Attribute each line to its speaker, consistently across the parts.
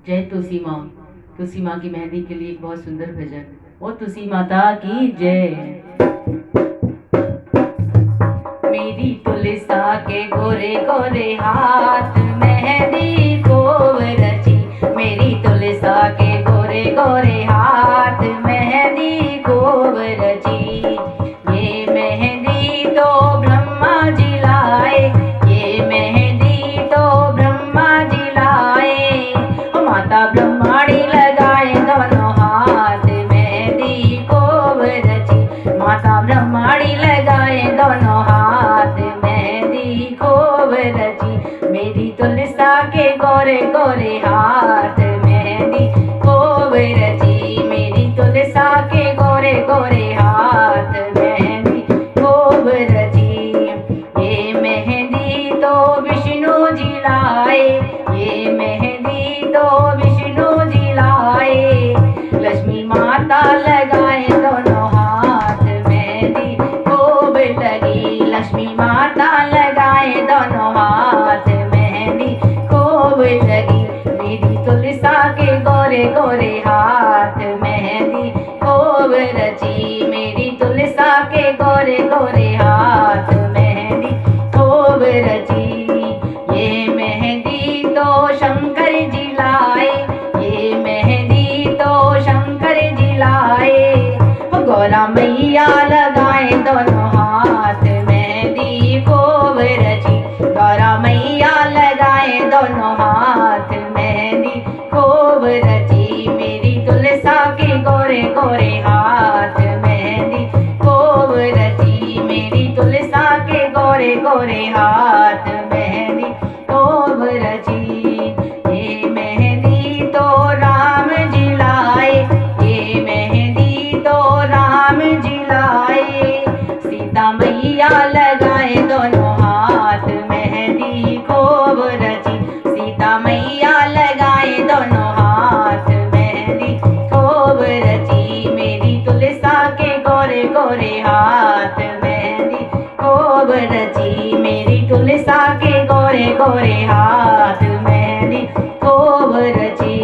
Speaker 1: जय तुलसी माँ। तुलसी माँ की मेहंदी के लिए एक बहुत सुंदर भजन। ओ तुलसी माता की जय। मेरी तुलसा के गोरे गोरे हाथ मेहंदी खूब रची। मेरी तुलसा के गोरे गोरे हाथ मेहंदी खूब रची। ये मेहंदी तो ब्रह्मा जी लाए, ये मेहंदी तो ब्रह्मा जी लाए। माता ब्रह्माणी लगाए दोनों हाथ मेहंदी खूब रची। माता ब्रह्माणी लगाए दोनों हाथ मेहंदी खूब रची। मेरी तुलसा के गोरे गोरे हाथ मेहंदी खूब रची। मेरी तुलसा के गोरे गोरे हाथ मेहंदी खूब रची। ये मेहंदी तो विष्णु जी लाए, ये मेहंदी तो विष्णु जी लाए। लक्ष्मी माता लगाए दोनों हाथ मेहंदी खूब लगी। लक्ष्मी माता लगाए दोनों हाथ मेहंदी खूब लगी। मेरी तुलसा के गोरे गोरे हाथ मेहंदी खूब रची। मेरी तुलसा के गोरे गोरे हाथ मेहंदी खूब रची। ये मेहंदी तो शंकर जी लाए, ये मेहंदी तो शंकर जी लाए। गौरा मैया लगाए दोनों हाथ मेहंदी खूब रची। गौरा मैया लगाए दोनों हाथ मेहंदी खूब रची। मेरी तुलसा के गोरे गोरे हाथ मेहंदी खूब रची। मेरी तुलसा के गोरे गोरे हाथ मेहंदी खूब रची। ये मेहंदी तो राम जी लाए, ये मेहंदी तो राम जी लाए। सीता मैया लगाए दोनों हाथ मेहंदी खूब रची। सीता मैया लगाए दोनों हाथ मेहंदी खूब रची। मेरी तुलसा के गोरे गोरे हाथ मेहंदी खूब रची। मेरी तुलसा के गोरे गोरे हाथ मेहंदी खूब रची।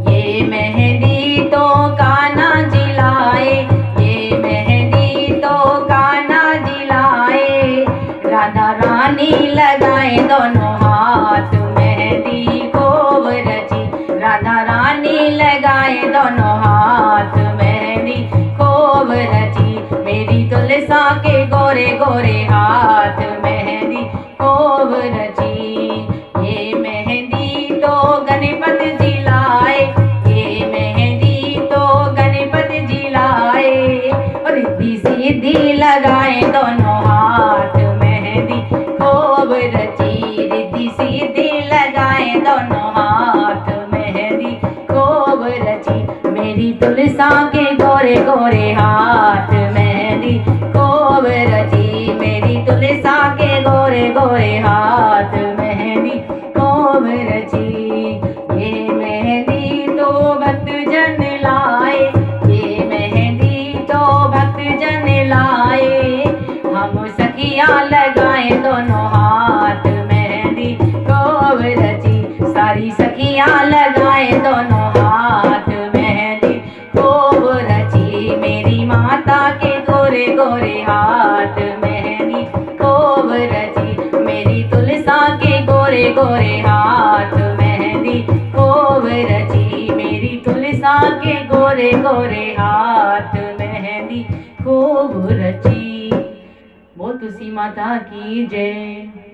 Speaker 1: ये मेहंदी तो कान्हा जी लाए, ये मेहंदी तो कान्हा जी लाए। राधा रानी लगाए दोनों हाथ मेहंदी खूब रची। राधा रानी लगाए दोनों हाथ मेहंदी खूब रची। मेरी तुलसा के गोरे गोरे हाथ मेहंदी खूब रची। ये मेहंदी तो गणपति जी लाए, ये मेहंदी तो गणपति जी लाए। और रिद्धि सिद्धि लगाए दोनों हाथ मेहंदी खूब रची। रिद्धि सिद्धि लगाए दोनों हाथ मेहंदी खूब रची। मेरी तुलसा के गोरे गोरे हाथ मेहंदी खूब रची। मेरी तुलसा के गोरे गोरे हाथ मेहंदी खूब रची। ये मेहंदी तो भक्त जन लाए, ये मेहंदी तो भक्त जन लाए। हम सखियां लगाए दोनों हाथ मेहंदी खूब रची। सारी सखियां लगाए दोनों हाथ मेहंदी खूब रची। मेरी माता के गोरे गोरे हाथ मेहंदी खूब रची। मेरी तुलसा के गोरे गोरे हाथ मेहंदी खूब रची। मेरी तुलसा के गोरे गोरे हाथ मेहंदी खूब रची। बोल तुलसी माता की जय।